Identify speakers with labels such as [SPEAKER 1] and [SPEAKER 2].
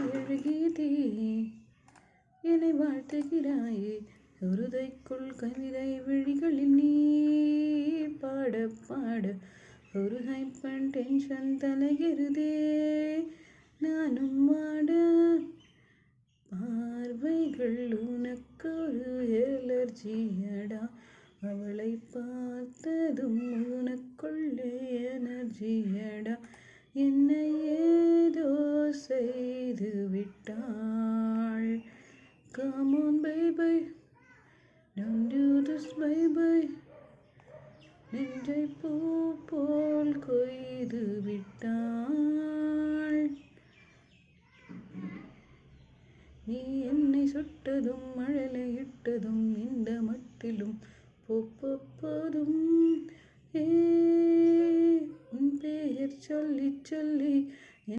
[SPEAKER 1] எழுகீதே என்னை வாழ்த்துகிறாயே ஒருதைக்குள் கவிதை விழிகளில் நீ பாட பாட ஒரு ஹைப்பன் டென்ஷன் தலைகிறதே நானும் மாட பார்வைகள் உனக்கு ஒரு எலர்ஜியடா அவளை பார்த்ததும் உனக்குள்ளே எனர்ஜியடா என்னை ஏதோ செய்து விட்டாள். Come on baby, don't do this baby. நெஞ்சை பூ போல் கொய்து விட்டாள். நீ என்னை சுட்டதும் மழலையிட்டதும்